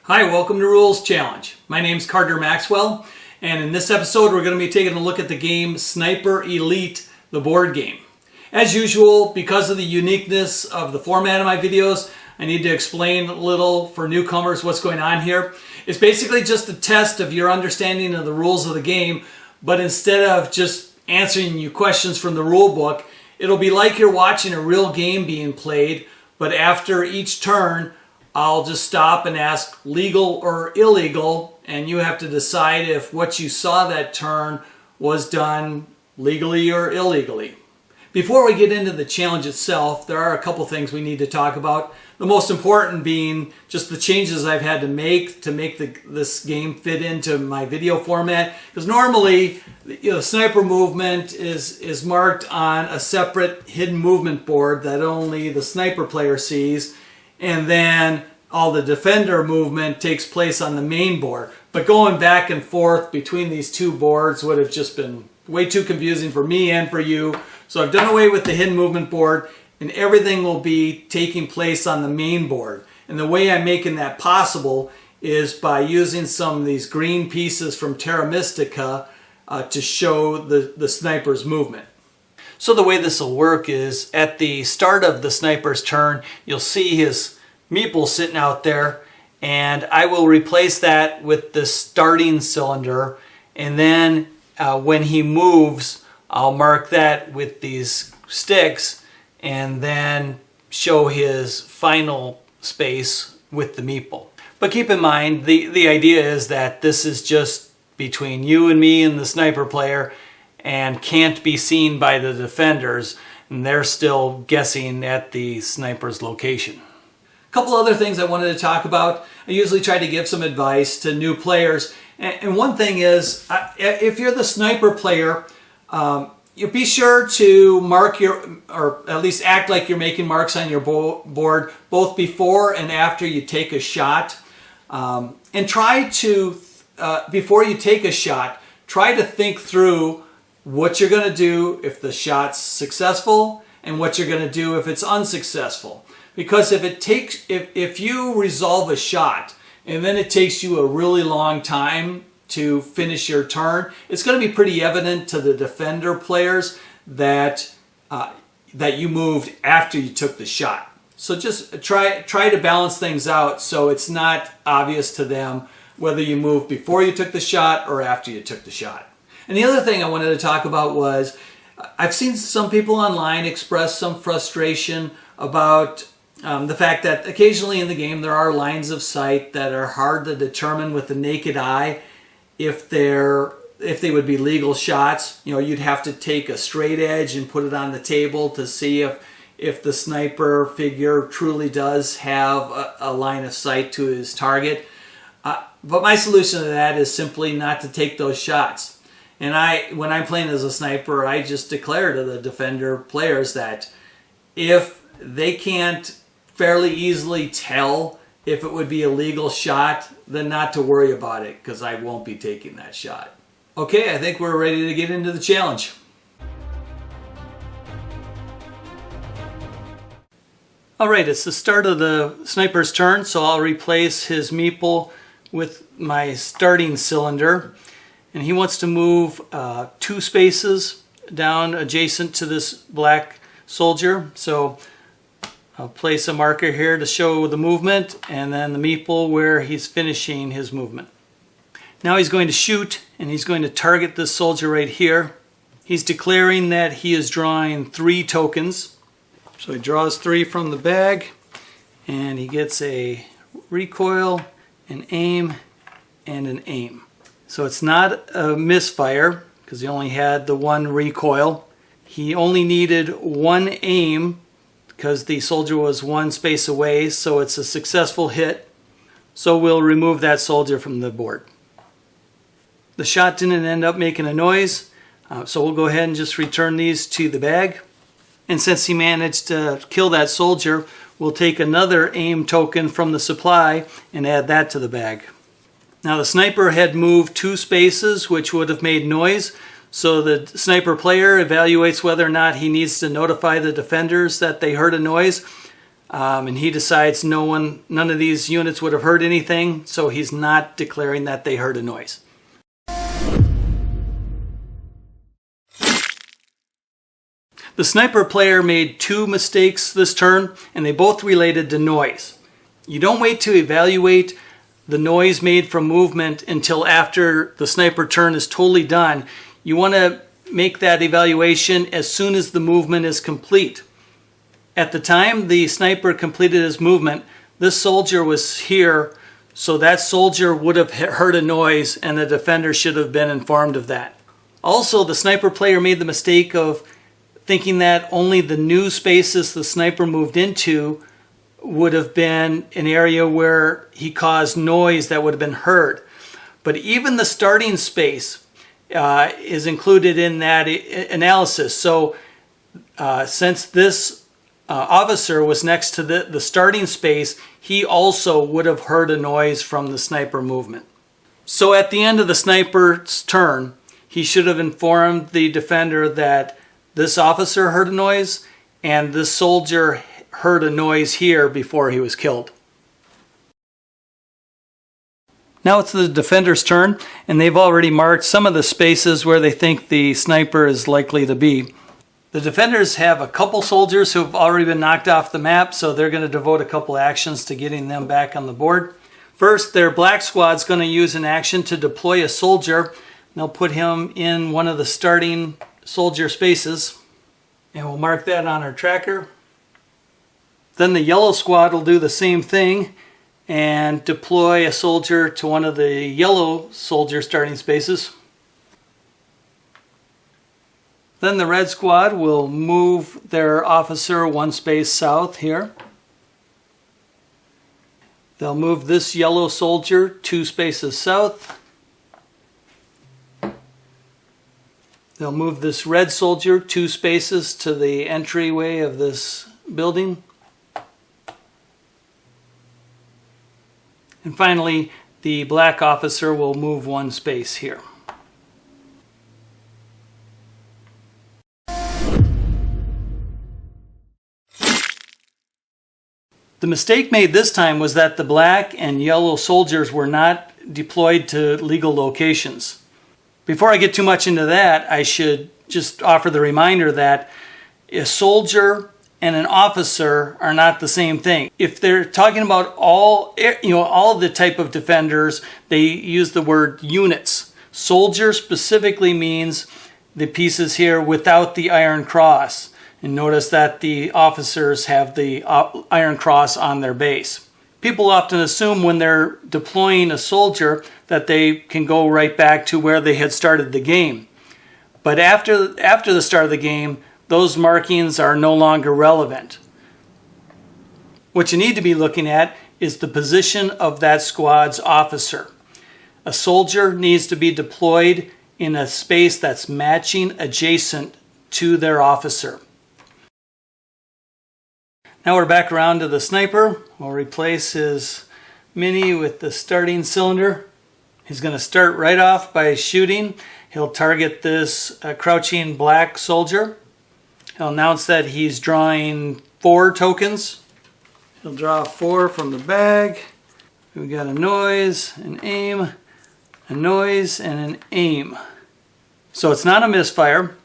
Hi, welcome to Rules Challenge. My name's Carter Maxwell, and in this episode we're going to be taking a look at the game Sniper Elite, the board game. As usual, because of the uniqueness of the format of my videos, I need to explain a little for newcomers what's going on here. It's basically just a test of your understanding of the rules of the game, but instead of just answering you questions from the rule book, it'll be like you're watching a real game being played, but after each turn, I'll just stop and ask legal or illegal, and you have to decide if what you saw that turn was done legally or illegally. Before we get into the challenge itself, there are a couple things we need to talk about. The most important being just the changes I've had to make this game fit into my video format. Because normally, sniper movement is marked on a separate hidden movement board that only the sniper player sees, and then all the defender movement takes place on the main board. But going back and forth between these two boards would have just been way too confusing for me and for you. So I've done away with the hidden movement board, and everything will be taking place on the main board. And the way I'm making that possible is by using some of these green pieces from Terra Mystica to show the sniper's movement. So the way this will work is at the start of the sniper's turn, you'll see his meeple sitting out there, and I will replace that with the starting cylinder, and then when he moves, I'll mark that with these sticks and then show his final space with the meeple. But keep in mind, the idea is that this is just between you and me and the sniper player and can't be seen by the defenders, and they're still guessing at the sniper's location. A couple other things I wanted to talk about. I usually try to give some advice to new players, and one thing is, if you're the sniper player, you be sure to mark or at least act like you're making marks on your board both before and after you take a shot. And try to, before you take a shot, try to think through what you're going to do if the shot's successful and what you're going to do if it's unsuccessful. Because if you resolve a shot and then it takes you a really long time to finish your turn, it's going to be pretty evident to the defender players that you moved after you took the shot. So just try to balance things out so it's not obvious to them whether you moved before you took the shot or after you took the shot. And the other thing I wanted to talk about was I've seen some people online express some frustration about the fact that occasionally in the game there are lines of sight that are hard to determine with the naked eye if they would be legal shots. You'd have to take a straight edge and put it on the table to see if the sniper figure truly does have a line of sight to his target. But my solution to that is simply not to take those shots. And when I'm playing as a sniper, I just declare to the defender players that if they can't fairly easily tell if it would be a legal shot, then not to worry about it, because I won't be taking that shot. Okay, I think we're ready to get into the challenge. Alright, it's the start of the sniper's turn, so I'll replace his meeple with my starting cylinder. And he wants to move 2 spaces down adjacent to this black soldier. So I'll place a marker here to show the movement, and then the meeple where he's finishing his movement. Now he's going to shoot, and he's going to target this soldier right here. He's declaring that he is drawing 3 tokens. So he draws 3 from the bag, and he gets a recoil, an aim, and an aim. So it's not a misfire, because he only had the 1 recoil. He only needed 1 aim, because the soldier was 1 space away, so it's a successful hit. So we'll remove that soldier from the board. The shot didn't end up making a noise, so we'll go ahead and just return these to the bag. And since he managed to kill that soldier, we'll take another aim token from the supply and add that to the bag. Now the sniper had moved 2 spaces, which would have made noise, so the sniper player evaluates whether or not he needs to notify the defenders that they heard a noise. and he decides none of these units would have heard anything, so he's not declaring that they heard a noise. The sniper player made 2 mistakes this turn, and they both related to noise. You don't wait to evaluate the noise made from movement until after the sniper turn is totally done. You want to make that evaluation as soon as the movement is complete. At the time the sniper completed his movement, this soldier was here, so that soldier would have heard a noise and the defender should have been informed of that. Also, the sniper player made the mistake of thinking that only the new spaces the sniper moved into would have been an area where he caused noise that would have been heard. But even the starting space is included in that analysis. So since this officer was next to the starting space, he also would have heard a noise from the sniper movement. So at the end of the sniper's turn, he should have informed the defender that this officer heard a noise and this soldier heard a noise here before he was killed. Now it's the defender's turn, and they've already marked some of the spaces where they think the sniper is likely to be. The defenders have a couple soldiers who have already been knocked off the map, so they're going to devote a couple actions to getting them back on the board. First, their black squad's going to use an action to deploy a soldier. They'll put him in one of the starting soldier spaces, and we'll mark that on our tracker. Then the yellow squad will do the same thing and deploy a soldier to one of the yellow soldier starting spaces. Then the red squad will move their officer 1 space south here. They'll move this yellow soldier 2 spaces south. They'll move this red soldier 2 spaces to the entryway of this building. And finally, the black officer will move 1 space here. The mistake made this time was that the black and yellow soldiers were not deployed to legal locations. Before I get too much into that, I should just offer the reminder that a soldier and an officer are not the same thing. If they're talking about all the type of defenders, they use the word units. Soldier specifically means the pieces here without the Iron Cross. And notice that the officers have the Iron Cross on their base. People often assume when they're deploying a soldier that they can go right back to where they had started the game. But after the start of the game, those markings are no longer relevant. What you need to be looking at is the position of that squad's officer. A soldier needs to be deployed in a space that's matching adjacent to their officer. Now we're back around to the sniper. We'll replace his mini with the starting cylinder. He's going to start right off by shooting. He'll target this crouching black soldier. He'll announce that he's drawing 4 tokens. He'll draw 4 from the bag. We've got a noise, an aim, a noise, and an aim. So it's not a misfire,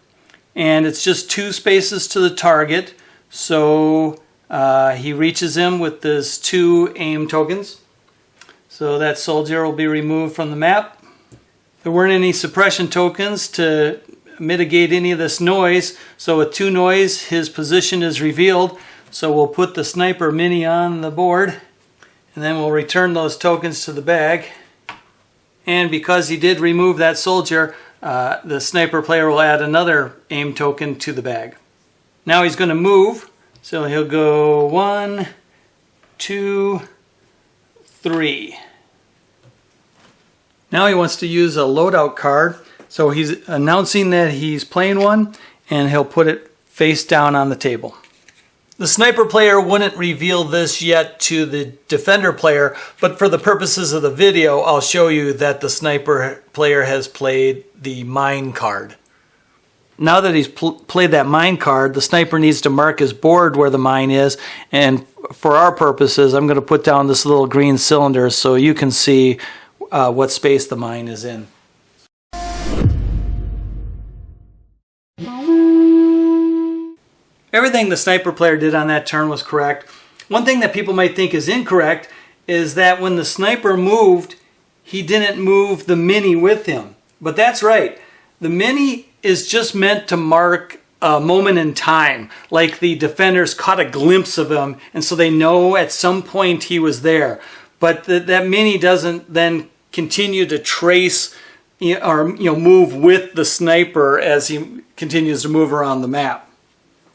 and it's just 2 spaces to the target. So he reaches him with his 2 aim tokens. So that soldier will be removed from the map. There weren't any suppression tokens to mitigate any of this noise. So with 2 noise, his position is revealed. So we'll put the sniper mini on the board, and then we'll return those tokens to the bag. And because he did remove that soldier, the sniper player will add another aim token to the bag. Now he's going to move. So he'll go 1, 2, 3. Now he wants to use a loadout card. So he's announcing that he's playing one, and he'll put it face down on the table. The sniper player wouldn't reveal this yet to the defender player, but for the purposes of the video, I'll show you that the sniper player has played the mine card. Now that he's played that mine card, the sniper needs to mark his board where the mine is and for our purposes, I'm going to put down this little green cylinder so you can see what space the mine is in. Everything the sniper player did on that turn was correct. One thing that people might think is incorrect is that when the sniper moved, he didn't move the mini with him. But that's right. The mini is just meant to mark a moment in time, like the defenders caught a glimpse of him, and so they know at some point he was there. But that mini doesn't then continue to trace or move with the sniper as he continues to move around the map.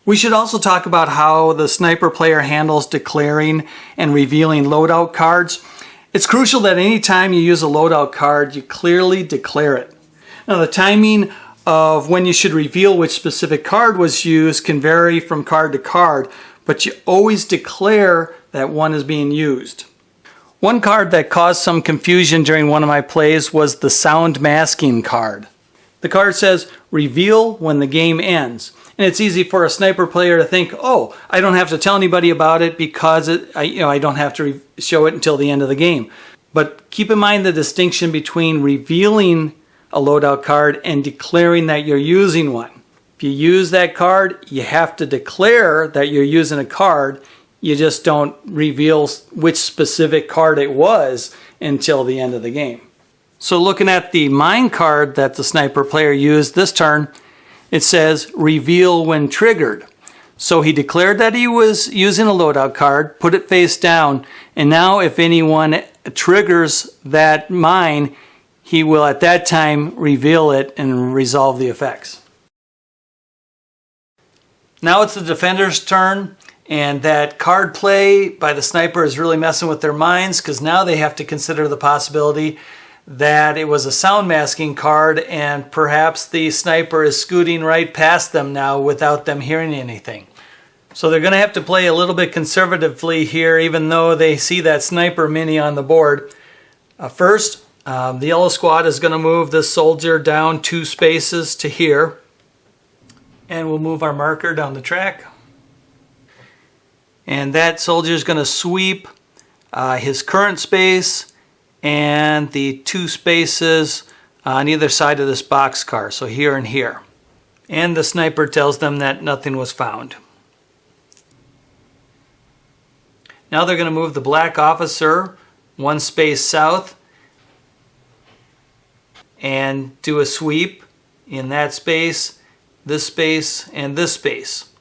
We should also talk about how the sniper player handles declaring and revealing loadout cards. It's crucial that anytime you use a loadout card, you clearly declare it. Now, the timing of when you should reveal which specific card was used can vary from card to card, but you always declare that one is being used. One card that caused some confusion during one of my plays was the sound masking card. The card says, reveal when the game ends. And it's easy for a sniper player to think, oh, I don't have to tell anybody about it because I don't have to show it until the end of the game. But keep in mind the distinction between revealing a loadout card and declaring that you're using one. If you use that card, you have to declare that you're using a card. You just don't reveal which specific card it was until the end of the game. So looking at the mine card that the sniper player used this turn, it says reveal when triggered. So he declared that he was using a loadout card, put it face down, and now if anyone triggers that mine, he will at that time reveal it and resolve the effects. Now it's the defender's turn, and that card play by the sniper is really messing with their minds because now they have to consider the possibility that it was a sound masking card and perhaps the sniper is scooting right past them now without them hearing anything. So they're going to have to play a little bit conservatively here even though they see that sniper mini on the board. First, the yellow squad is going to move this soldier down 2 spaces to here. And we'll move our marker down the track. And that soldier is going to sweep his current space and the 2 spaces on either side of this boxcar, so here and here. And the sniper tells them that nothing was found. Now they're going to move the black officer 1 space south and do a sweep in that space, this space, and this space.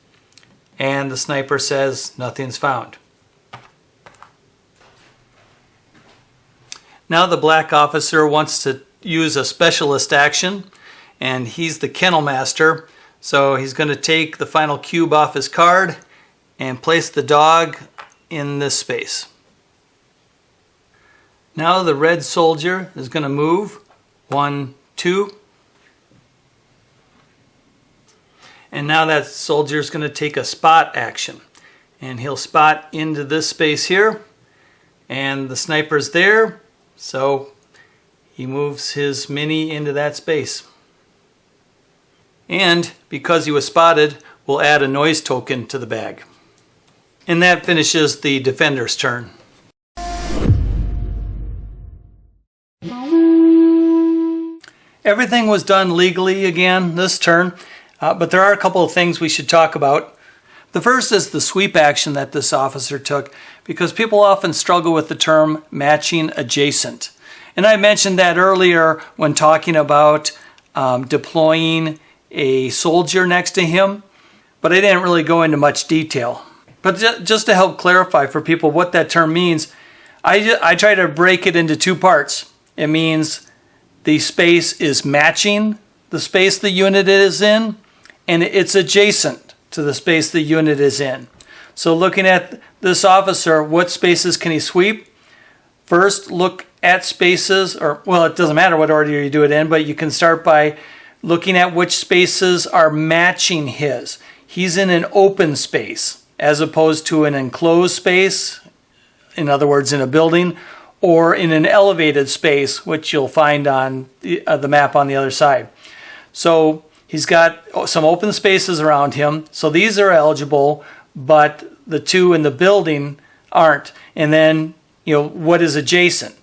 And the sniper says nothing's found. Now the black officer wants to use a specialist action, and he's the kennel master, so he's going to take the final cube off his card and place the dog in this space. Now the red soldier is going to move 1, 2, and now that soldier is going to take a spot action, and he'll spot into this space here, and the sniper's there. So he moves his mini into that space. And because he was spotted, we'll add a noise token to the bag. And that finishes the defender's turn. Everything was done legally again this turn, but there are a couple of things we should talk about. The first is the sweep action that this officer took, because people often struggle with the term matching adjacent. And I mentioned that earlier when talking about deploying a soldier next to him, but I didn't really go into much detail. But just to help clarify for people what that term means, I try to break it into 2 parts. It means the space is matching the space the unit is in, and it's adjacent to the space the unit is in. So looking at this officer, what spaces can he sweep? First, look at spaces, well, it doesn't matter what order you do it in, but you can start by looking at which spaces are matching his. He's in an open space as opposed to an enclosed space, in other words, in a building, or in an elevated space, which you'll find on the map on the other side. So he's got some open spaces around him, so these are eligible, but the 2 in the building aren't. And then, what is adjacent?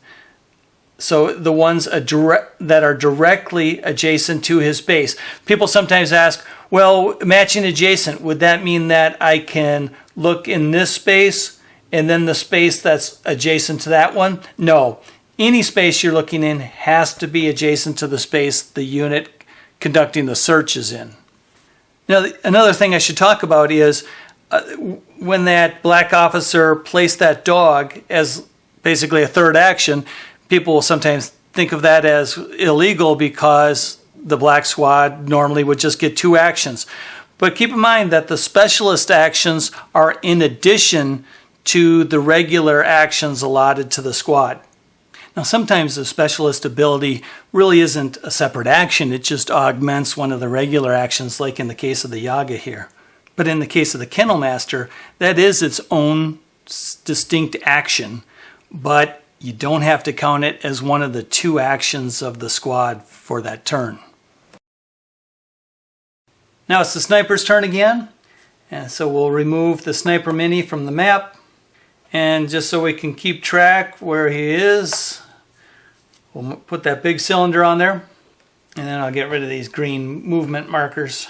So the ones that are directly adjacent to his base. People sometimes ask, well, matching adjacent, would that mean that I can look in this space and then the space that's adjacent to that one? No. Any space you're looking in has to be adjacent to the space the unit conducting the search is in. Now, another thing I should talk about is when that black officer placed that dog as basically a third action, people will sometimes think of that as illegal because the black squad normally would just get 2 actions. But keep in mind that the specialist actions are in addition to the regular actions allotted to the squad. Now, sometimes the specialist ability really isn't a separate action. It just augments one of the regular actions, like in the case of the Yaga here. But in the case of the Kennel Master, that is its own distinct action, but you don't have to count it as one of the 2 actions of the squad for that turn. Now it's the sniper's turn again, and so we'll remove the sniper mini from the map. And just so we can keep track where he is, we'll put that big cylinder on there, and then I'll get rid of these green movement markers.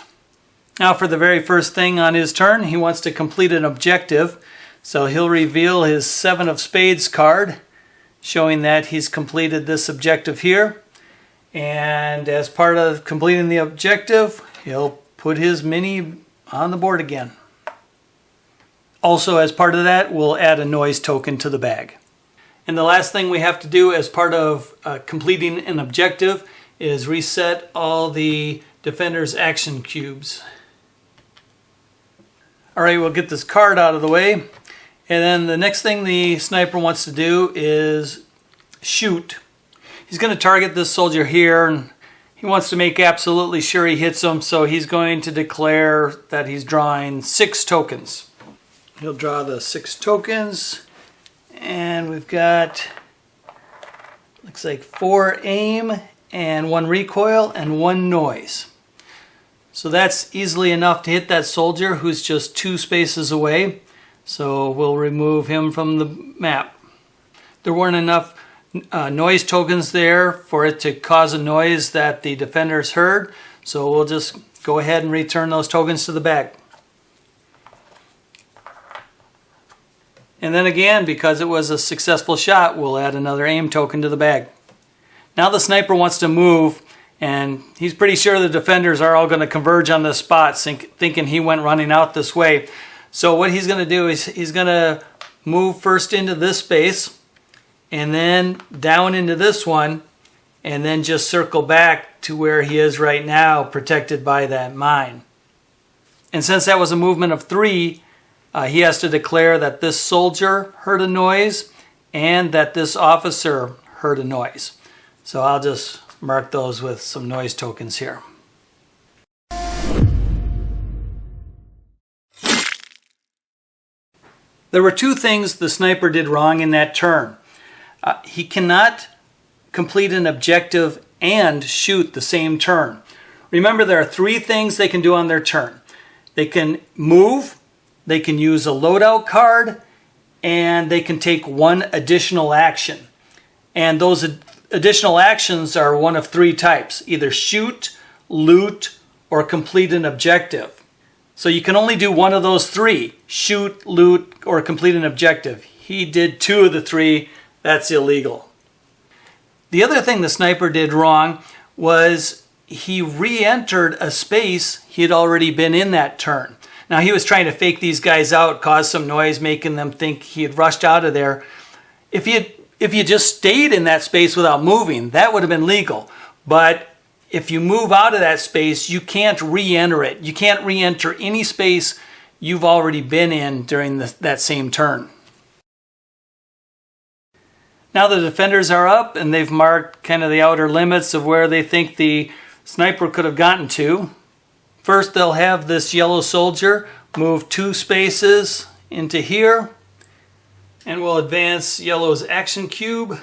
Now for the very first thing on his turn, he wants to complete an objective. So he'll reveal his 7 of Spades card, showing that he's completed this objective here. And as part of completing the objective, he'll put his mini on the board again. Also, as part of that, we'll add a noise token to the bag. And the last thing we have to do as part of completing an objective is reset all the defender's action cubes. Alright, we'll get this card out of the way. And then the next thing the sniper wants to do is shoot. He's going to target this soldier here, and he wants to make absolutely sure he hits him, so he's going to declare that he's drawing 6 tokens. He'll draw the 6 tokens, and we've got, looks like 4 aim and 1 recoil and 1 noise. So that's easily enough to hit that soldier who's just 2 spaces away. So we'll remove him from the map. There weren't enough noise tokens there for it to cause a noise that the defenders heard. So we'll just go ahead and return those tokens to the bag. And then again, because it was a successful shot, we'll add another aim token to the bag. Now the sniper wants to move, and he's pretty sure the defenders are all going to converge on this spot, thinking he went running out this way. So what he's going to do is he's going to move first into this space, and then down into this one, and then just circle back to where he is right now, protected by that mine. And since that was a movement of 3, he has to declare that this soldier heard a noise and that this officer heard a noise. So I'll just mark those with some noise tokens here. There were 2 things the sniper did wrong in that turn. He cannot complete an objective and shoot the same turn. Remember, there are 3 things they can do on their turn. They can move, they can use a loadout card, and they can take 1 additional action. And those additional actions are one of 3 types: either shoot, loot, or complete an objective. So you can only do one of those 3: shoot, loot, or complete an objective. He did 2 of the 3. That's illegal. The other thing the sniper did wrong was he re-entered a space he had already been in that turn. Now he was trying to fake these guys out, cause some noise, making them think he had rushed out of there. If you just stayed in that space without moving, that would have been legal. But if you move out of that space, you can't re-enter it. You can't re-enter any space you've already been in during that same turn. Now the defenders are up, and they've marked kind of the outer limits of where they think the sniper could have gotten to. First, they'll have this yellow soldier move 2 spaces into here, and we'll advance yellow's action cube.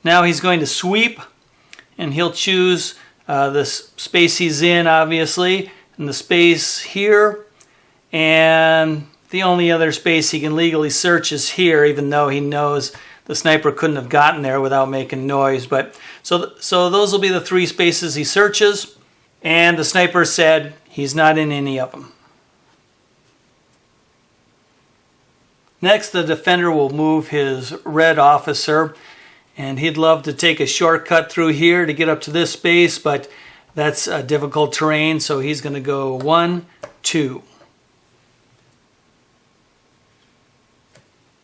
Now he's going to sweep, and he'll choose the space he's in, obviously, and the space here, and The only other space he can legally search is here, even though he knows the sniper couldn't have gotten there without making noise. But so those will be the 3 spaces he searches, and the sniper said he's not in any of them. Next, the defender will move his red officer, and he'd love to take a shortcut through here to get up to this space, but that's a difficult terrain, so he's going to go 1, 2.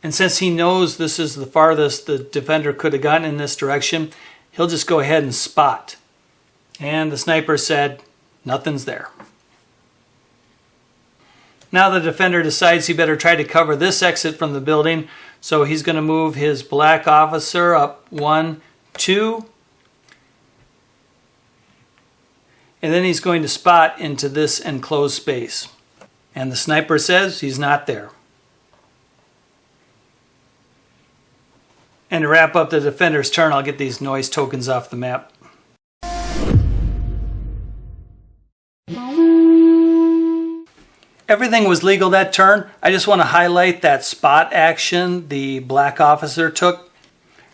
And since he knows this is the farthest the defender could have gotten in this direction, he'll just go ahead and spot. And the sniper said, nothing's there. Now the defender decides he better try to cover this exit from the building, so he's going to move his black officer up 1, 2. And then he's going to spot into this enclosed space. And the sniper says he's not there. And to wrap up the defender's turn, I'll get these noise tokens off the map. Everything was legal that turn. I just want to highlight that spot action the black officer took.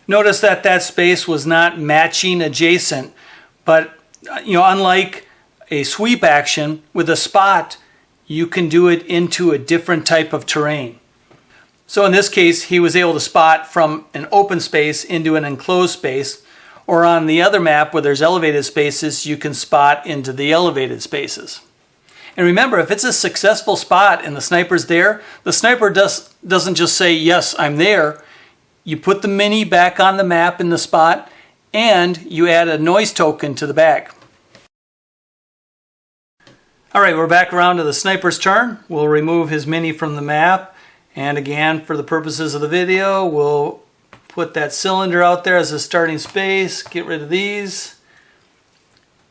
Notice that that space was not matching adjacent, but unlike a sweep action, with a spot, you can do it into a different type of terrain. So in this case, he was able to spot from an open space into an enclosed space, or on the other map where there's elevated spaces, you can spot into the elevated spaces. And remember, if it's a successful spot and the sniper's there, the sniper doesn't just say, yes, I'm there. You put the mini back on the map in the spot, and you add a noise token to the bag. All right, we're back around to the sniper's turn. We'll remove his mini from the map. And again, for the purposes of the video, we'll put that cylinder out there as a starting space. Get rid of these.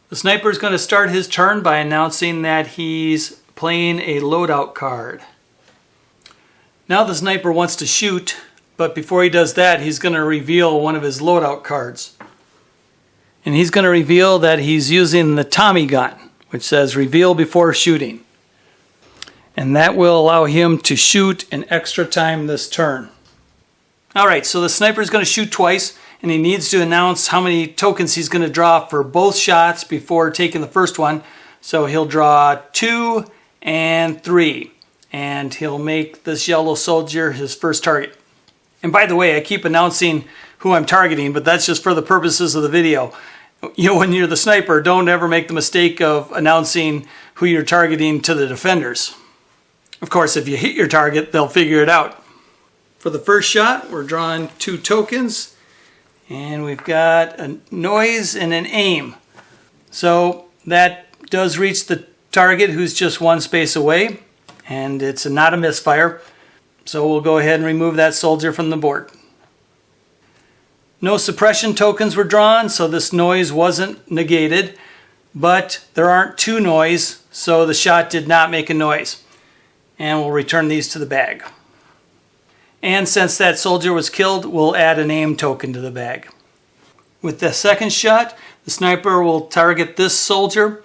The sniper is going to start his turn by announcing that he's playing a loadout card. Now the sniper wants to shoot, but before he does that, he's going to reveal one of his loadout cards. And he's going to reveal that he's using the Tommy gun, which says reveal before shooting. And that will allow him to shoot an extra time this turn. All right, so the sniper is going to shoot twice, and he needs to announce how many tokens he's going to draw for both shots before taking the first one. So he'll draw 2 and 3, and he'll make this yellow soldier his first target. And by the way, I keep announcing who I'm targeting, but that's just for the purposes of the video. When you're the sniper, don't ever make the mistake of announcing who you're targeting to the defenders. Of course, if you hit your target, they'll figure it out. For the first shot, we're drawing 2 tokens, and we've got a noise and an aim. So that does reach the target, who's just 1 space away, and it's not a misfire. So we'll go ahead and remove that soldier from the board. No suppression tokens were drawn, so this noise wasn't negated, but there aren't 2 noise, so the shot did not make a noise. And we'll return these to the bag. And since that soldier was killed, we'll add an aim token to the bag. With the second shot, the sniper will target this soldier,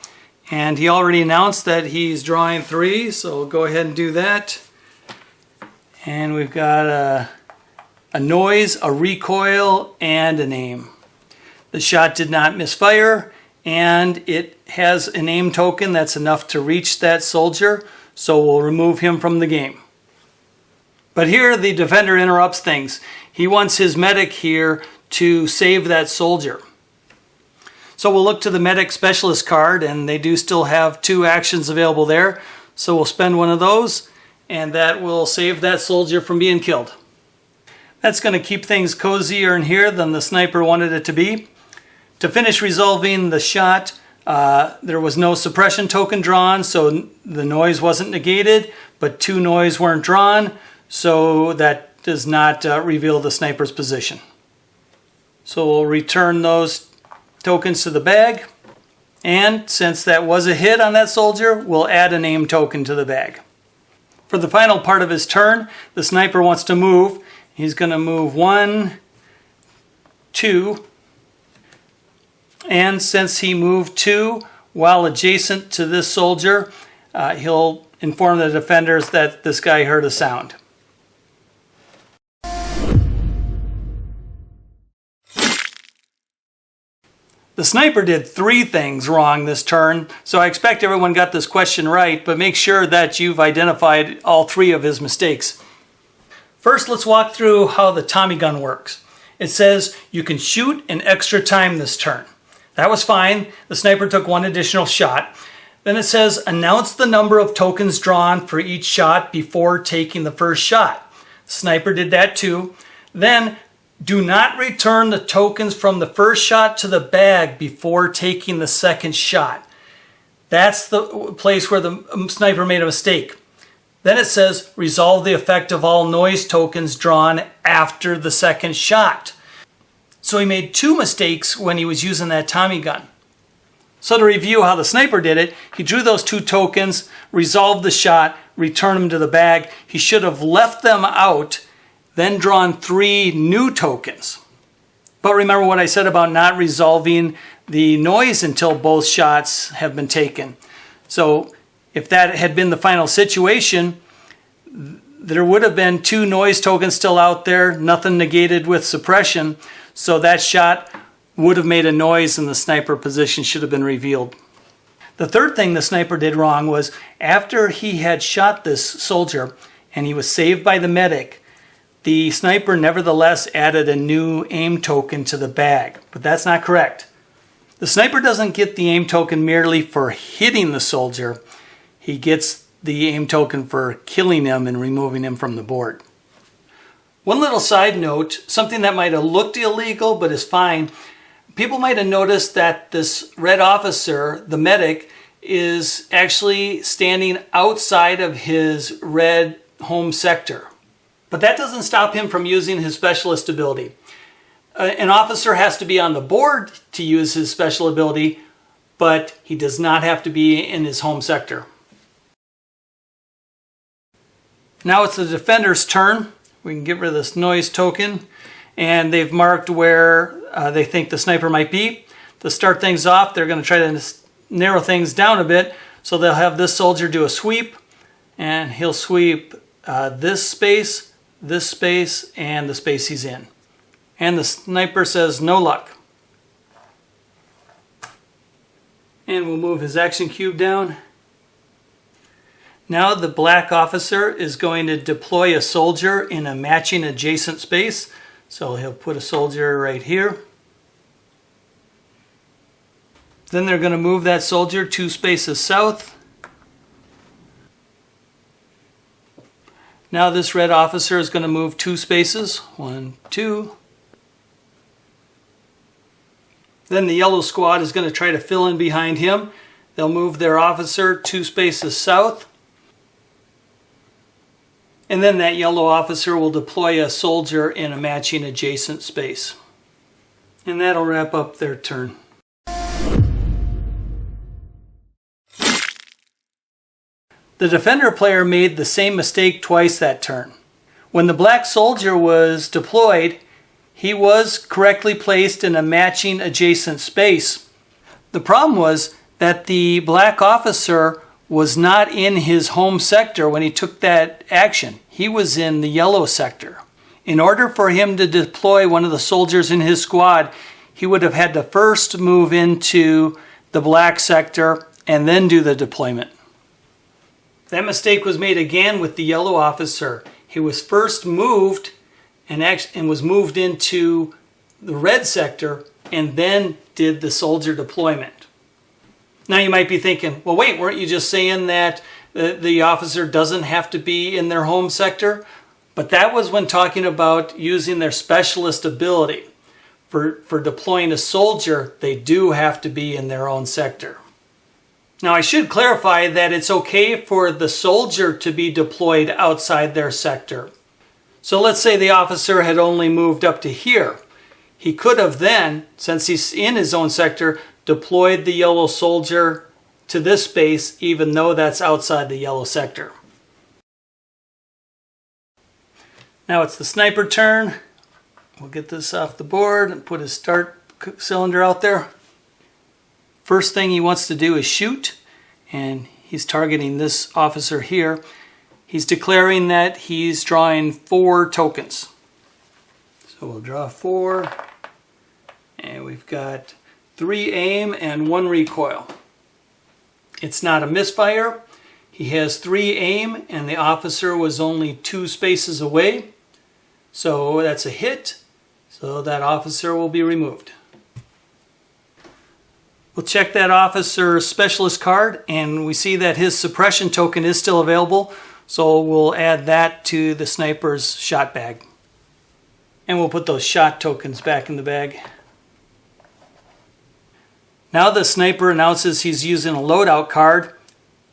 and he already announced that he's drawing 3, so we'll go ahead and do that. And we've got a noise, a recoil, and an aim. The shot did not misfire, and it has an aim token that's enough to reach that soldier, so we'll remove him from the game. But here the defender interrupts things. He wants his medic here to save that soldier. So we'll look to the medic specialist card, and they do still have 2 actions available there. So we'll spend one of those, and that will save that soldier from being killed. That's going to keep things cozier in here than the sniper wanted it to be. To finish resolving the shot, there was no suppression token drawn, so the noise wasn't negated, but 2 noise weren't drawn, so that does not reveal the sniper's position. So we'll return those tokens to the bag, and since that was a hit on that soldier, we'll add an aim token to the bag. For the final part of his turn, the sniper wants to move. He's going to move 1, 2, and since he moved 2 while adjacent to this soldier, he'll inform the defenders that this guy heard a sound. The sniper did 3 things wrong this turn, so I expect everyone got this question right, but make sure that you've identified all 3 of his mistakes. First, let's walk through how the Tommy gun works. It says you can shoot an extra time this turn. That was fine. The sniper took 1 additional shot. Then it says announce the number of tokens drawn for each shot before taking the first shot. The sniper did that too. Then do not return the tokens from the first shot to the bag before taking the second shot. That's the place where the sniper made a mistake. Then it says resolve the effect of all noise tokens drawn after the second shot. So he made 2 mistakes when he was using that Tommy gun. So to review how the sniper did it, he drew those 2 tokens, resolved the shot, returned them to the bag. He should have left them out, then drawn 3 new tokens. But remember what I said about not resolving the noise until both shots have been taken. So if that had been the final situation, there would have been 2 noise tokens still out there, nothing negated with suppression, so that shot would have made a noise and the sniper position should have been revealed. The third thing the sniper did wrong was after he had shot this soldier and he was saved by the medic, the sniper nevertheless added a new aim token to the bag, but that's not correct. The sniper doesn't get the aim token merely for hitting the soldier. He gets the aim token for killing him and removing him from the board. One little side note, something that might have looked illegal but is fine. People might have noticed that this red officer, the medic, is actually standing outside of his red home sector. But that doesn't stop him from using his specialist ability. An officer has to be on the board to use his special ability, but he does not have to be in his home sector. Now it's the defender's turn. We can get rid of this noise token, and they've marked where they think the sniper might be. To start things off, they're going to try to narrow things down a bit, so they'll have this soldier do a sweep, and he'll sweep this space, and the space he's in. And the sniper says no luck. And we'll move his action cube down. Now the black officer is going to deploy a soldier in a matching adjacent space. So he'll put a soldier right here. Then they're going to move that soldier 2 spaces south. Now this red officer is going to move 2 spaces. 1, 2. Then the yellow squad is going to try to fill in behind him. They'll move their officer 2 spaces south. And then that yellow officer will deploy a soldier in a matching adjacent space. And that'll wrap up their turn. The defender player made the same mistake twice that turn. When the black soldier was deployed, he was correctly placed in a matching adjacent space. The problem was that the black officer was not in his home sector when he took that action. He was in the yellow sector. In order for him to deploy one of the soldiers in his squad, he would have had to first move into the black sector and then do the deployment. That mistake was made again with the yellow officer. He was first moved and was moved into the red sector and then did the soldier deployment. Now you might be thinking, well wait, weren't you just saying that the officer doesn't have to be in their home sector? But that was when talking about using their specialist ability. For deploying a soldier, they do have to be in their own sector. Now I should clarify that it's okay for the soldier to be deployed outside their sector. So let's say the officer had only moved up to here. He could have then, since he's in his own sector, deployed the yellow soldier to this space even though that's outside the yellow sector. Now it's the sniper turn. We'll get this off the board and put his start cylinder out there. First thing he wants to do is shoot, and he's targeting this officer here. He's declaring that he's drawing 4 tokens. So we'll draw 4, and we've got 3 aim and 1 recoil. It's not a misfire. He has 3 aim, and the officer was only 2 spaces away. So that's a hit. So that officer will be removed. We'll check that officer's specialist card, and we see that his suppression token is still available. So we'll add that to the sniper's shot bag. And we'll put those shot tokens back in the bag. Now the sniper announces he's using a loadout card,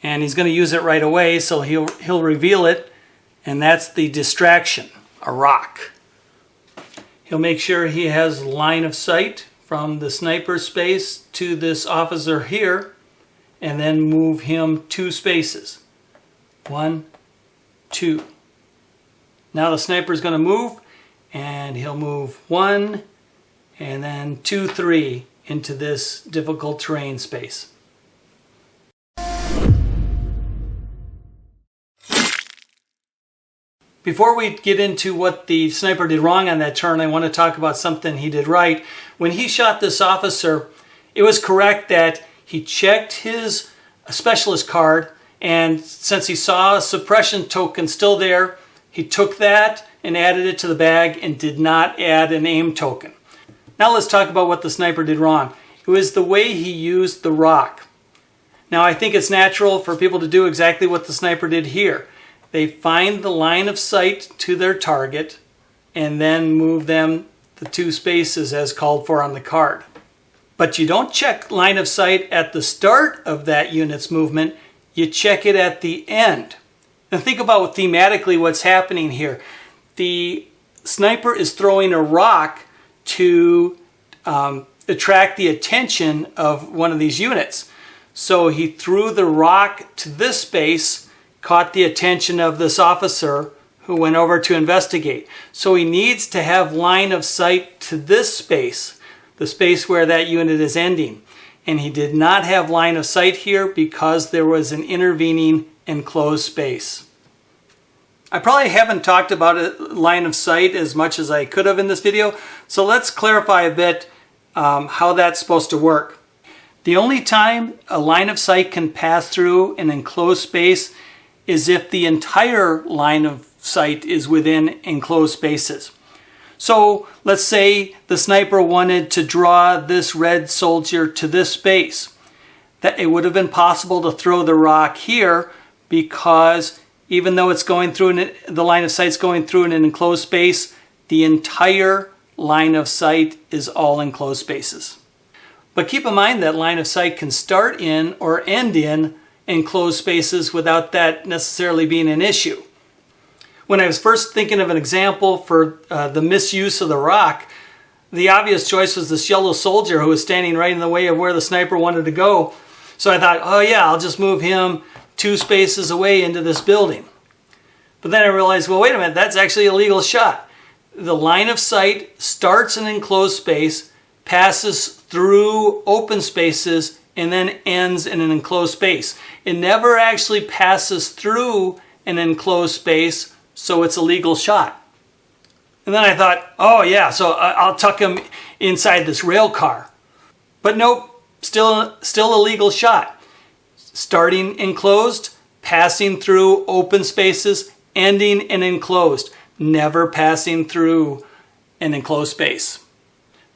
and he's going to use it right away, so he'll reveal it, and that's the distraction, a rock. He'll make sure he has line of sight from the sniper space to this officer here, and then move him 2 spaces. 1, 2. Now the sniper is going to move, and he'll move 1, and then 2, 3 into this difficult terrain space. Before we get into what the sniper did wrong on that turn, I want to talk about something he did right. When he shot this officer, it was correct that he checked his specialist card, and since he saw a suppression token still there, he took that and added it to the bag and did not add an aim token. Now let's talk about what the sniper did wrong. It was the way he used the rock. Now I think it's natural for people to do exactly what the sniper did here. They find the line of sight to their target and then move them the 2 spaces as called for on the card. But you don't check line of sight at the start of that unit's movement, you check it at the end. Now think about thematically what's happening here. The sniper is throwing a rock to attract the attention of one of these units. So he threw the rock to this space, caught the attention of this officer who went over to investigate. So he needs to have line of sight to this space, the space where that unit is ending. And he did not have line of sight here because there was an intervening enclosed space. I probably haven't talked about line of sight as much as I could have in this video, so let's clarify a bit how that's supposed to work. The only time a line of sight can pass through an enclosed space is if the entire line of sight is within enclosed spaces. So let's say the sniper wanted to draw this red soldier to this space. That it would have been possible to throw the rock here because even though it's going through the line of sight is going through an enclosed space, the entire line of sight is all enclosed spaces. But keep in mind that line of sight can start in or end in enclosed spaces without that necessarily being an issue. When I was first thinking of an example for the misuse of the rock, the obvious choice was this yellow soldier who was standing right in the way of where the sniper wanted to go. So I thought, oh yeah, I'll just move him 2 spaces away into this building. But then I realized, well, wait a minute, that's actually a legal shot. The line of sight starts in an enclosed space, passes through open spaces, and then ends in an enclosed space. It never actually passes through an enclosed space, so it's a legal shot. And then I thought, oh yeah, so I'll tuck him inside this rail car. But nope, still a legal shot. Starting enclosed, passing through open spaces, ending in enclosed, never passing through an enclosed space.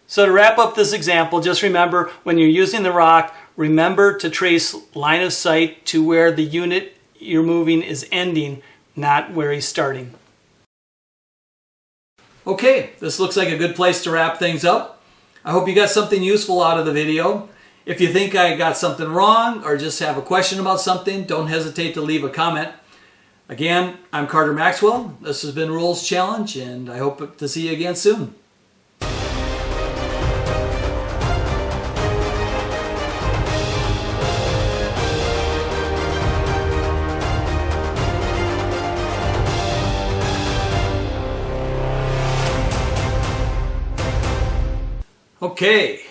So to wrap up this example, just remember when you're using the rock, remember to trace line of sight to where the unit you're moving is ending, not where he's starting. Okay, this looks like a good place to wrap things up. I hope you got something useful out of the video. If you think I got something wrong or just have a question about something, don't hesitate to leave a comment. Again, I'm Carter Maxwell. This has been Rules Challenge, and I hope to see you again soon. Okay.